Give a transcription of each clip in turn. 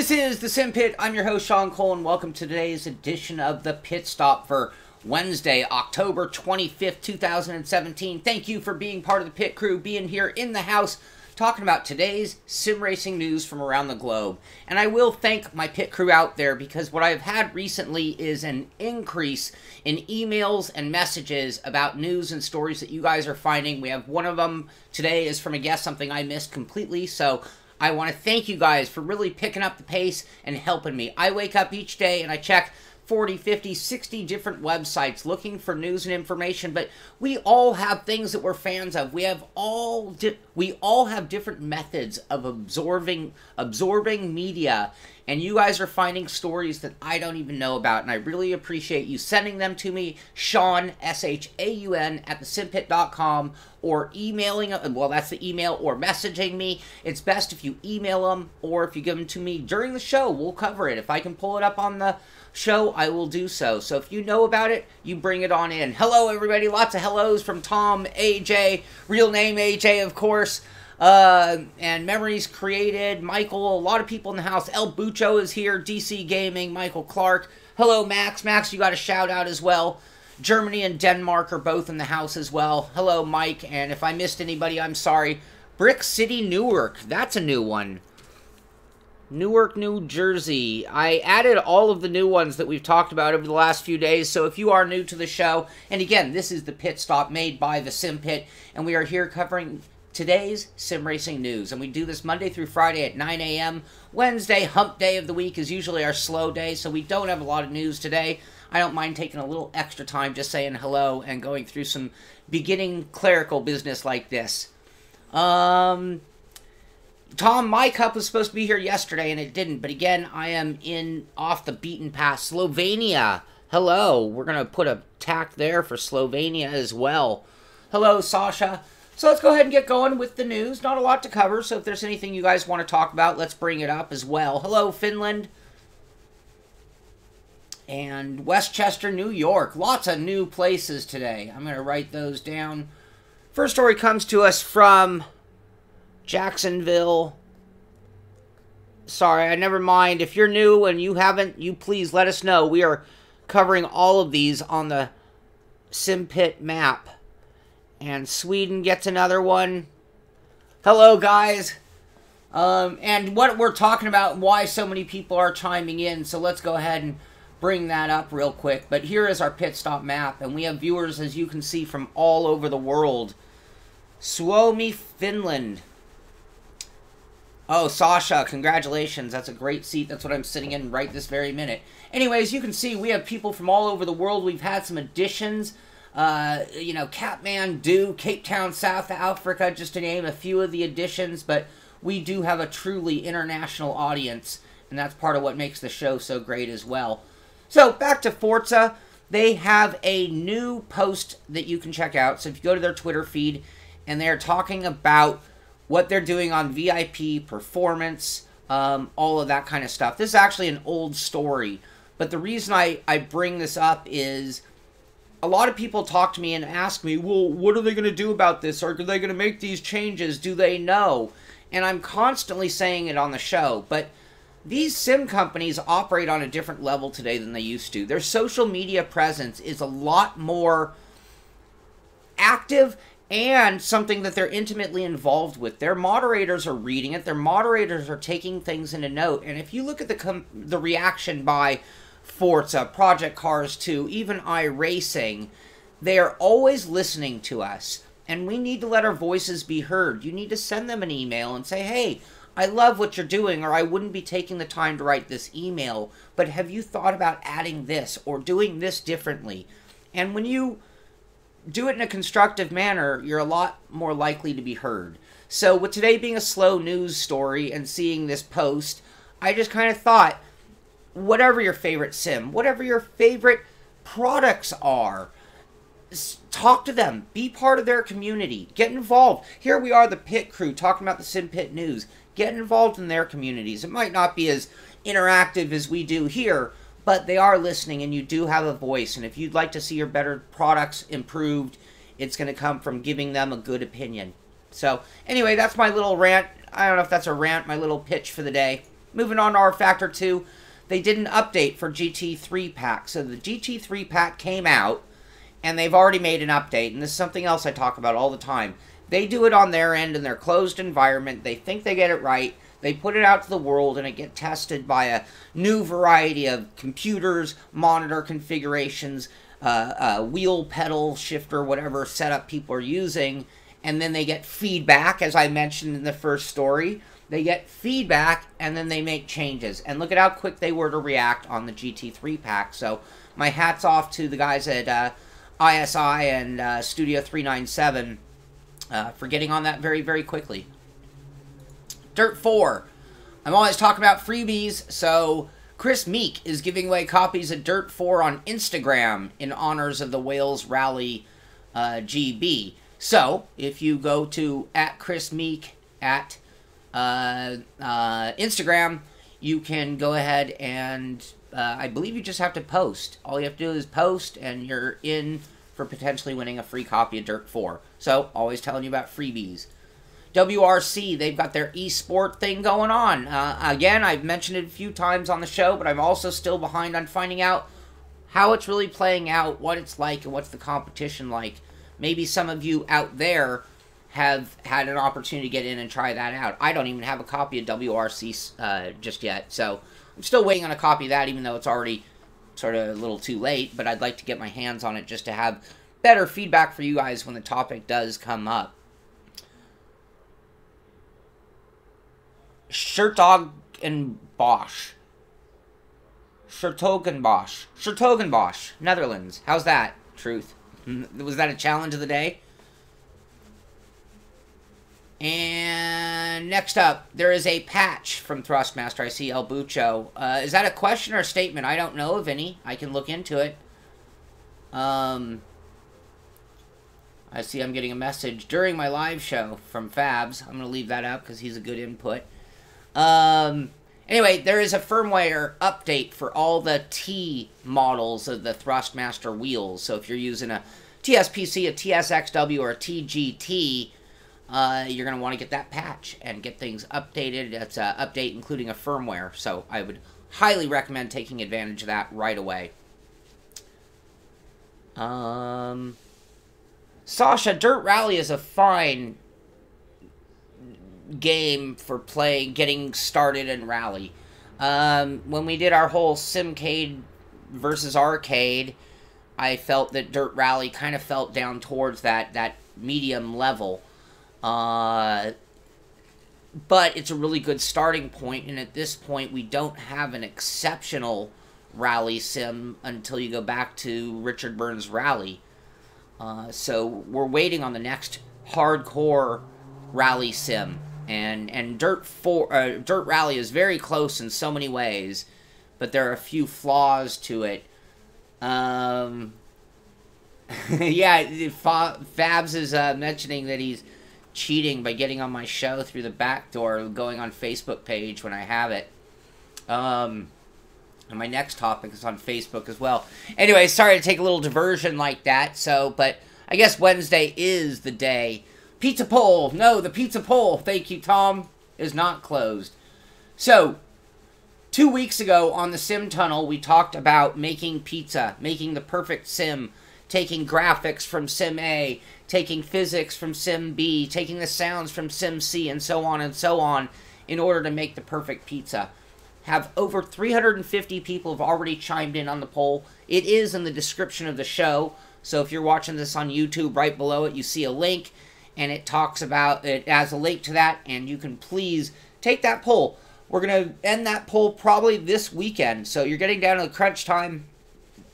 This is the Simpit. I'm your host, Sean Cole, and welcome to today's edition of the Pit Stop for Wednesday, October 25th, 2017. Thank you for being part of the pit crew, being here in the house, talking about today's sim racing news from around the globe. And I will thank my pit crew out there, because what I've had recently is an increase in emails and messages about news and stories that you guys are finding. We have one of them today is from a guest, something I missed completely, so I want to thank you guys for really picking up the pace and helping me. I wake up each day and I check 40, 50, 60 different websites looking for news and information, but we all have things that we're fans of. We all have different methods of absorbing media, and you guys are finding stories that I don't even know about, and I really appreciate you sending them to me, Sean, S-H-A-U-N, at thesimpit.com, or emailing, well, that's the email, or messaging me. It's best if you email them, or if you give them to me during the show, we'll cover it. If I can pull it up on the show, I will do so. So if you know about it, you bring it on in. Hello, everybody. Lots of hellos from Tom, AJ, real name AJ, of course, and Memories Created, Michael, a lot of people in the house. El Bucho is here, DC Gaming, Michael Clark. Hello, Max. Max, you got a shout out as well. Germany and Denmark are both in the house as well. Hello, Mike, and if I missed anybody, I'm sorry. Brick City, Newark. That's a new one. Newark, New Jersey. I added all of the new ones that we've talked about over the last few days, so if you are new to the show, and again, this is the Pit Stop made by the Simpit, and we are here covering today's sim racing news, and we do this Monday through Friday at 9 a.m. Wednesday, hump day of the week, is usually our slow day, so we don't have a lot of news today. I don't mind taking a little extra time just saying hello and going through some beginning clerical business like this. Tom, my cup was supposed to be here yesterday, and it didn't. But again, I am in off the beaten path. Slovenia. Hello. We're going to put a tack there for Slovenia as well. Hello, Sasha. So let's go ahead and get going with the news. Not a lot to cover, so if there's anything you guys want to talk about, let's bring it up as well. Hello, Finland. And Westchester, New York. Lots of new places today. I'm going to write those down. First story comes to us from Jacksonville. Sorry, never mind. If you're new and you haven't, you please let us know. We are covering all of these on the Simpit map. And Sweden gets another one. Hello, guys. And what we're talking about, why so many people are chiming in. So let's go ahead and bring that up real quick. But here is our pit stop map. And we have viewers, as you can see, from all over the world. Suomi, Finland. Oh, Sasha, congratulations. That's a great seat. That's what I'm sitting in right this very minute. Anyways, you can see we have people from all over the world. We've had some additions. You know, Kathmandu, Cape Town, South Africa, just to name a few of the additions. But we do have a truly international audience, and that's part of what makes the show so great as well. So, back to Forza. They have a new post that you can check out. So, if you go to their Twitter feed, and they're talking about what they're doing on VIP, performance, all of that kind of stuff. This is actually an old story, but the reason I bring this up is a lot of people talk to me and ask me, well, what are they going to do about this? Are they going to make these changes? Do they know? And I'm constantly saying it on the show, but these sim companies operate on a different level today than they used to. Their social media presence is a lot more active and something that they're intimately involved with. Their moderators are reading it. Their moderators are taking things into note. And if you look at the reaction by Forza, Project Cars 2, even iRacing, they are always listening to us. And we need to let our voices be heard. You need to send them an email and say, hey, I love what you're doing, or I wouldn't be taking the time to write this email, but have you thought about adding this or doing this differently? And when you do it in a constructive manner, you're a lot more likely to be heard. So with today being a slow news story and seeing this post, I just kind of thought, whatever your favorite sim, whatever your favorite products are, talk to them. Be part of their community. Get involved. Here we are, the pit crew, talking about the Simpit news. Get involved in their communities. It might not be as interactive as we do here, but they are listening, and you do have a voice. And if you'd like to see your better products improved, it's going to come from giving them a good opinion. So, anyway, that's my little rant. I don't know if that's a rant, my little pitch for the day. moving on to rFactor 2, they did an update for GT3 pack. So the GT3 pack came out, and they've already made an update, and this is something else I talk about all the time. They do it on their end in their closed environment. They think they get it right. They put it out to the world, and it gets tested by a new variety of computers, monitor configurations, wheel, pedal, shifter, whatever setup people are using, and then they get feedback, as I mentioned in the first story. They get feedback, and then they make changes. And look at how quick they were to react on the GT3 pack. So my hat's off to the guys at ISI and Studio 397 for getting on that very, very quickly. Dirt 4. I'm always talking about freebies, so Chris Meek is giving away copies of Dirt 4 on Instagram in honors of the Wales Rally GB. So, if you go to @ChrisMeek at Instagram, you can go ahead and I believe you just have to post. All you have to do is post, and you're in for potentially winning a free copy of Dirt 4. So, always telling you about freebies. WRC, they've got their eSport thing going on. Again, I've mentioned it a few times on the show, but I'm also still behind on finding out how it's really playing out, what it's like, and what's the competition like. Maybe some of you out there have had an opportunity to get in and try that out. I don't even have a copy of WRC just yet, so I'm still waiting on a copy of that, even though it's already sort of a little too late, but I'd like to get my hands on it just to have better feedback for you guys when the topic does come up. Shertogenbosch, Netherlands. How's that, Truth? Was that a challenge of the day? And next up, there is a patch from Thrustmaster. I see El Bucho. Is that a question or a statement? I don't know of any. I can look into it. I see I'm getting a message during my live show from Fabs. I'm going to leave that out because he's a good input. Anyway, there is a firmware update for all the T models of the Thrustmaster wheels. So if you're using a TSPC, a TSXW, or a TGT, you're going to want to get that patch and get things updated. It's an update including a firmware. So I would highly recommend taking advantage of that right away. Sasha, Dirt Rally is a fine game for playing, getting started in Rally. When we did our whole Simcade versus Arcade, I felt that Dirt Rally kind of felt down towards that medium level. But it's a really good starting point, and at this point we don't have an exceptional rally sim until you go back to Richard Burns Rally. So we're waiting on the next hardcore rally sim. And Dirt Rally is very close in so many ways, but there are a few flaws to it. Yeah, Fabs is mentioning that he's cheating by getting on my show through the back door, going on Facebook page when I have it. And my next topic is on Facebook as well. Anyway, sorry to take a little diversion like that. But I guess Wednesday is the day. Pizza Pole. No, the Pizza Pole, thank you, Tom, is not closed. So, 2 weeks ago on the Sim Tunnel, we talked about making pizza, making the perfect sim, taking graphics from Sim A, taking physics from Sim B, taking the sounds from Sim C, and so on, in order to make the perfect pizza. Have over 350 people have already chimed in on the poll. It is in the description of the show, so if you're watching this on YouTube, right below it, you see a link. And it talks about, it has a link to that, and you can please take that poll. We're going to end that poll probably this weekend, so you're getting down to the crunch time,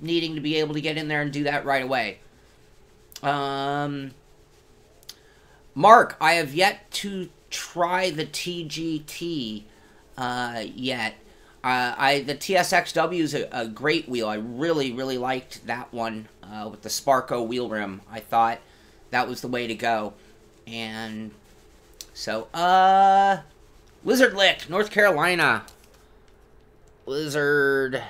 needing to be able to get in there and do that right away. Mark, I have yet to try the TGT yet. The TSXW is a great wheel. I really, really liked that one with the Sparco wheel rim. I thought that was the way to go. And so, Lizard Lick, North Carolina. Lizard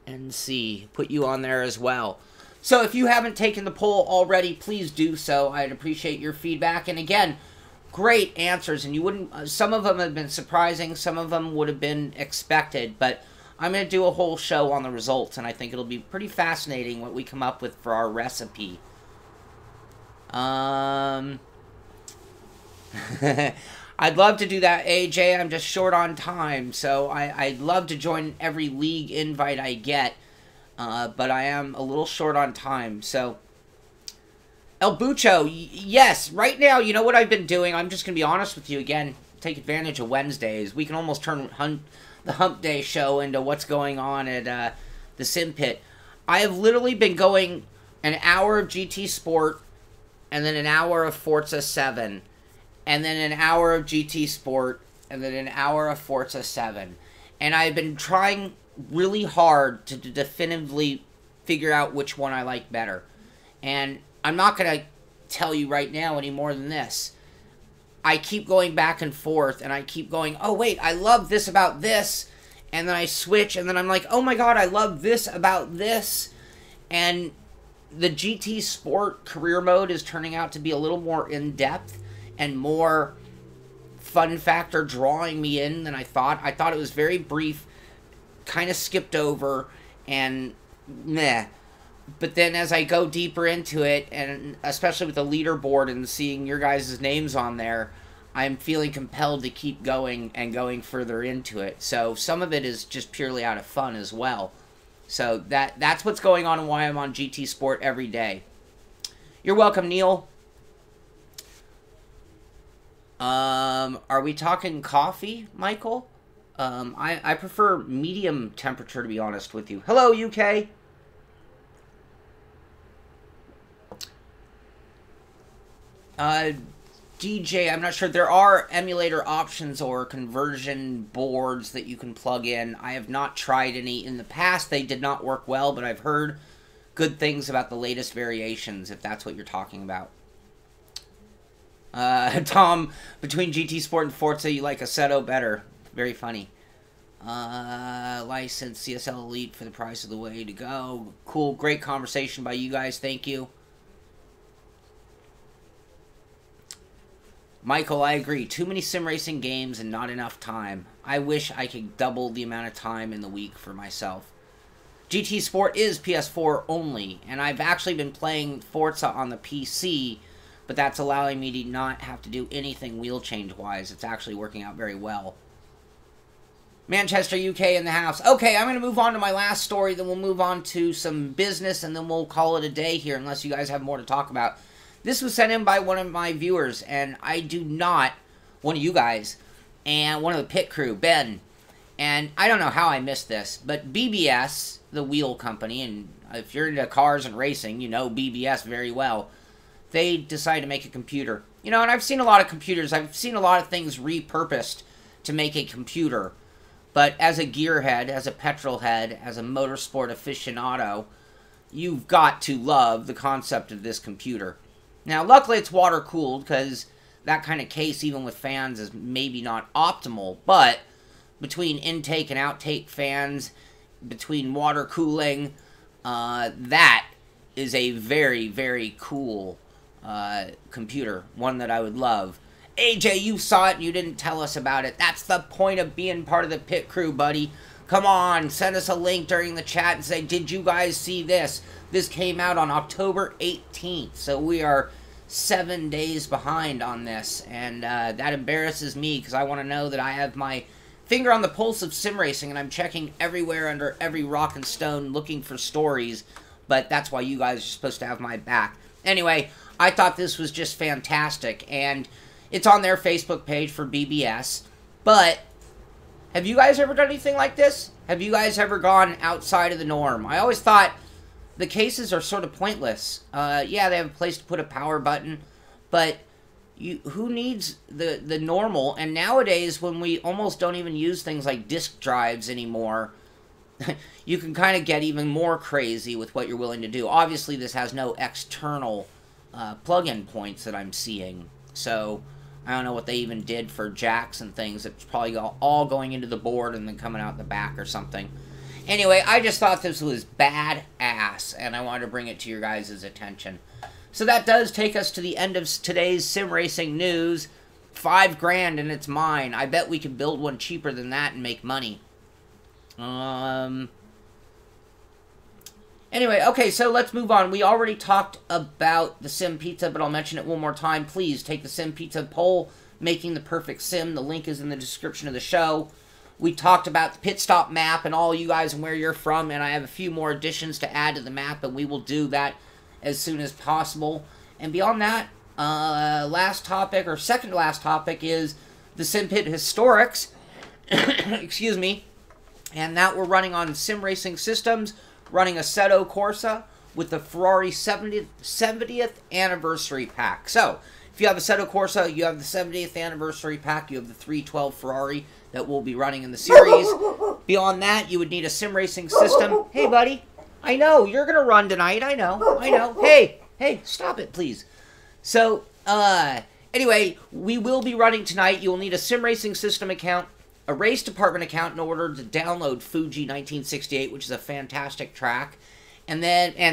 NC. Put you on there as well. So if you haven't taken the poll already, please do so. I'd appreciate your feedback. And again, great answers, and you wouldn't. Some of them have been surprising, some of them would have been expected, but I'm going to do a whole show on the results, and I think it'll be pretty fascinating what we come up with for our recipe. I'd love to do that, AJ. I'm just short on time, so I'd love to join every league invite I get, but I am a little short on time, so... El Bucho, yes, right now, you know what I've been doing? I'm just going to be honest with you again, take advantage of Wednesdays. We can almost turn the Hump Day show into what's going on at the Simpit. I have literally been going an hour of GT Sport, and then an hour of Forza 7, and then an hour of GT Sport, and then an hour of Forza 7. And I've been trying really hard to definitively figure out which one I like better. And I'm not going to tell you right now any more than this. I keep going back and forth, and I keep going, oh, wait, I love this about this, and then I switch, and then I'm like, oh, my God, I love this about this, and the GT Sport career mode is turning out to be a little more in-depth and more fun factor drawing me in than I thought. I thought it was very brief, kind of skipped over, and meh. But then as I go deeper into it, and especially with the leaderboard and seeing your guys' names on there, I'm feeling compelled to keep going and going further into it. So some of it is just purely out of fun as well. So that's what's going on and why I'm on GT Sport every day. You're welcome, Neil. Are we talking coffee, Michael? I prefer medium temperature, to be honest with you. Hello, UK. DJ, I'm not sure. There are emulator options or conversion boards that you can plug in. I have not tried any in the past. They did not work well, but I've heard good things about the latest variations, if that's what you're talking about. Tom, between GT Sport and Forza, you like Assetto better. Very funny. License CSL Elite for the price of the way to go. Cool, great conversation by you guys. Thank you. Michael, I agree. Too many sim racing games and not enough time. I wish I could double the amount of time in the week for myself. GT Sport is PS4 only, and I've actually been playing Forza on the PC, but that's allowing me to not have to do anything wheel change-wise. It's actually working out very well. Manchester, UK in the house. Okay, I'm going to move on to my last story, then we'll move on to some business, and then we'll call it a day here, unless you guys have more to talk about. This was sent in by one of my viewers, and I do not, one of you guys, and one of the pit crew, Ben, and I don't know how I missed this, but BBS, the wheel company, and if you're into cars and racing, you know BBS very well, they decided to make a computer. You know, and I've seen a lot of computers, I've seen a lot of things repurposed to make a computer, but as a gearhead, as a petrol head, as a motorsport aficionado, you've got to love the concept of this computer. Now, luckily it's water-cooled, because that kind of case, even with fans, is maybe not optimal. But between intake and outtake fans, between water cooling, that is a very, very cool computer. One that I would love. AJ, you saw it and you didn't tell us about it. That's the point of being part of the pit crew, buddy. Come on, send us a link during the chat and say, did you guys see this? This came out on October 18th, so we are 7 days behind on this, and that embarrasses me, because I want to know that I have my finger on the pulse of sim racing, and I'm checking everywhere under every rock and stone looking for stories, but that's why you guys are supposed to have my back. Anyway, I thought this was just fantastic, and it's on their Facebook page for BBS, but have you guys ever done anything like this? Have you guys ever gone outside of the norm? I always thought the cases are sort of pointless. Yeah, they have a place to put a power button, but who needs the normal? And nowadays, when we almost don't even use things like disk drives anymore, you can kind of get even more crazy with what you're willing to do. Obviously, this has no external plug-in points that I'm seeing, so I don't know what they even did for jacks and things. It's probably all going into the board and then coming out the back or something. Anyway, I just thought this was badass, and I wanted to bring it to your guys' attention. So that does take us to the end of today's sim racing news. 5 grand and it's mine. I bet we could build one cheaper than that and make money. Anyway, okay, so let's move on. We already talked about the Sim Pizza, but I'll mention it one more time. Please take the Sim Pizza poll, Making the Perfect Sim. The link is in the description of the show. We talked about the Pitstop map and all you guys and where you're from, and I have a few more additions to add to the map, and we will do that as soon as possible. And beyond that, last topic, or second to last topic, is the Simpit Historics. Excuse me. And that we're running on sim racing systems, running Assetto Corsa with the Ferrari 70th anniversary pack. So, if you have Assetto Corsa, you have the 70th anniversary pack, you have the 312 Ferrari that we'll be running in the series. Beyond that, you would need a sim racing system. Hey, buddy. I know, you're going to run tonight. I know. Hey, stop it, please. So, anyway, we will be running tonight. You will need a sim racing system account, a race department account in order to download Fuji 1968, which is a fantastic track. And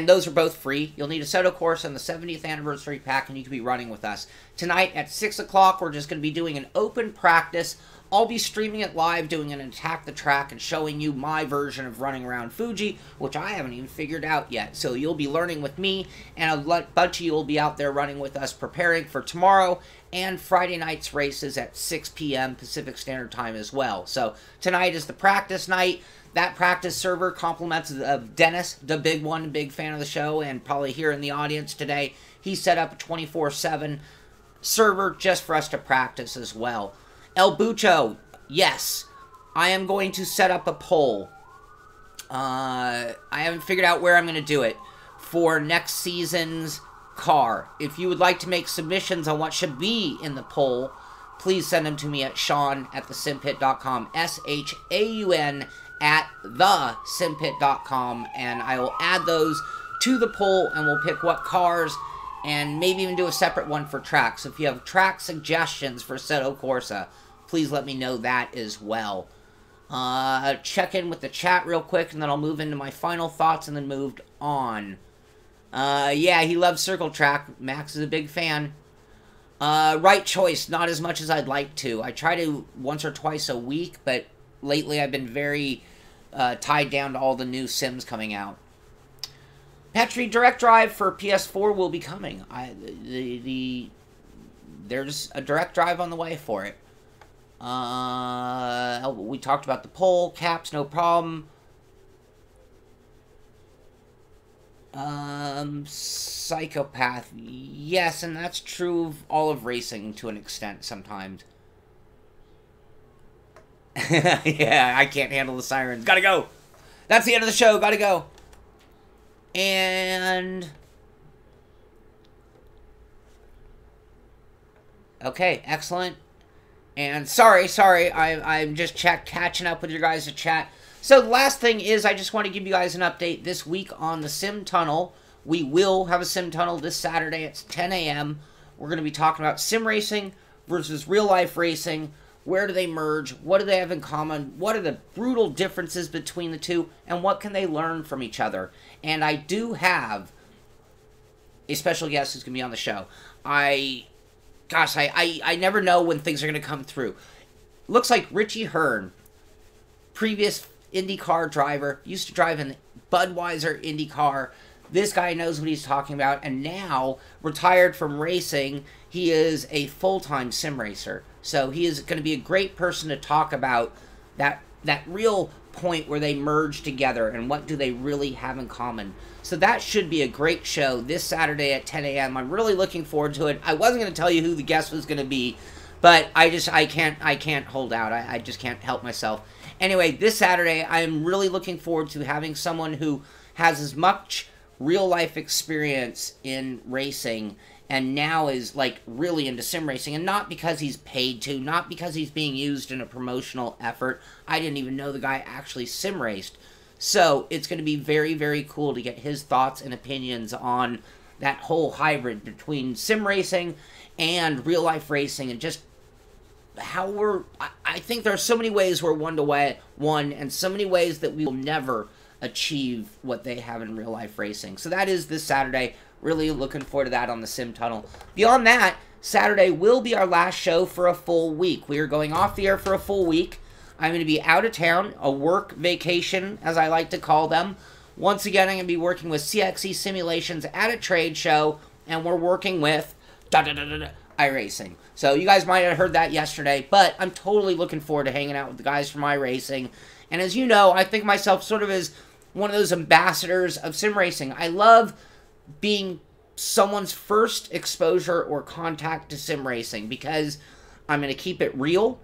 those are both free. You'll need a Assetto Corsa and the 70th anniversary pack, and you can be running with us. Tonight at 6 o'clock, we're just going to be doing an open practice. I'll be streaming it live, doing an attack the track, and showing you my version of running around Fuji, which I haven't even figured out yet. So you'll be learning with me, and a bunch of you will be out there running with us, preparing for tomorrow and Friday night's races at 6 p.m. Pacific Standard Time as well. So tonight is the practice night. That practice server compliments of Dennis, the big one, big fan of the show, and probably here in the audience today. He set up a 24/7 server just for us to practice as well. El Bucho, yes, I am going to set up a poll. I haven't figured out where I'm going to do it for next season's car. If you would like to make submissions on what should be in the poll, please send them to me at Sean@thesimpit.com, SHAUN @thesimpit.com, and I will add those to the poll, and we'll pick what cars, and maybe even do a separate one for tracks. So if you have track suggestions for Assetto Corsa, please let me know that as well. Check in with the chat real quick, and then I'll move into my final thoughts and then moved on. Yeah, he loves Circle Track. Max is a big fan. Right choice, not as much as I'd like to. I try to once or twice a week, but lately I've been very tied down to all the new Sims coming out. Petri Direct Drive for PS4 will be coming. There's a direct drive on the way for it. We talked about the poll. Caps, no problem. Psychopath. Yes, and that's true of all of racing to an extent sometimes. Yeah, I can't handle the sirens. Gotta go. That's the end of the show. Gotta go. And okay, excellent. And sorry, I'm just catching up with your guys to chat. So the last thing is, I just want to give you guys an update this week on the Sim Tunnel. We will have a Sim Tunnel this Saturday at 10 a.m. We're going to be talking about sim racing versus real life racing. Where do they merge? What do they have in common? What are the brutal differences between the two? And what can they learn from each other? And I do have a special guest who's going to be on the show. I never know when things are going to come through. Looks like Richie Hearn, previous IndyCar driver, used to drive in Budweiser IndyCar. This guy knows what he's talking about, and now, retired from racing, he is a full-time sim racer. So he is going to be a great person to talk about that real point where they merge together and what do they really have in common. So that should be a great show this Saturday at 10 a.m. I'm really looking forward to it. I wasn't going to tell you who the guest was going to be, but I can't hold out. I just can't help myself. Anyway, this Saturday, I am really looking forward to having someone who has as much real-life experience in racing and now is, like, really into sim racing. And not because he's paid to, not because he's being used in a promotional effort. I didn't even know the guy actually sim raced. So, it's going to be very, very cool to get his thoughts and opinions on that whole hybrid between sim racing and real-life racing, and just how we're... I think there are so many ways we're one-to-one, and so many ways that we will never achieve what they have in real-life racing. So that is this Saturday. Really looking forward to that on the Sim Tunnel. Beyond that, Saturday will be our last show for a full week. We are going off the air for a full week. I'm going to be out of town, a work vacation, as I like to call them. Once again, I'm going to be working with CXE Simulations at a trade show, and we're working with iRacing. So you guys might have heard that yesterday, but I'm totally looking forward to hanging out with the guys from iRacing. And as you know, I think myself sort of as one of those ambassadors of sim racing. I love being someone's first exposure or contact to sim racing because I'm going to keep it real.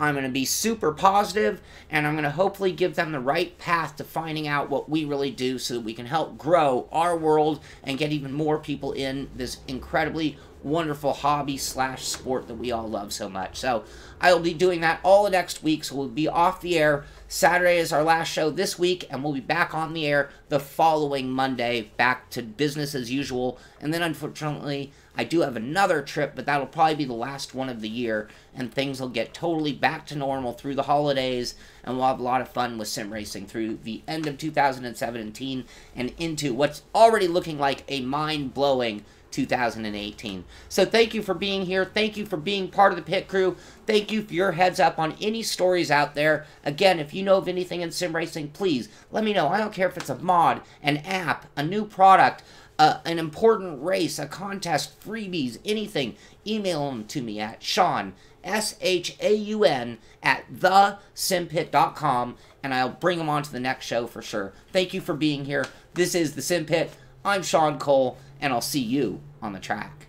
I'm going to be super positive, and I'm going to hopefully give them the right path to finding out what we really do so that we can help grow our world and get even more people in this incredibly wonderful hobby/sport that we all love so much. So I will be doing that all the next week, so we'll be off the air. Saturday is our last show this week, and we'll be back on the air the following Monday, back to business as usual. And then, unfortunately, I do have another trip, but that'll probably be the last one of the year, and things will get totally back to normal through the holidays, and we'll have a lot of fun with sim racing through the end of 2017 and into what's already looking like a mind-blowing 2018. So thank you for being here. Thank you for being part of the pit crew. Thank you for your heads up on any stories out there. Again, if you know of anything in sim racing, please let me know. I don't care if it's a mod, an app, a new product, an important race, a contest, freebies, anything. Email them to me at Sean, SHAUN, at thesimpit.com, and I'll bring them on to the next show for sure. Thank you for being here. This is the Simpit. I'm Sean Cole, and I'll see you on the track.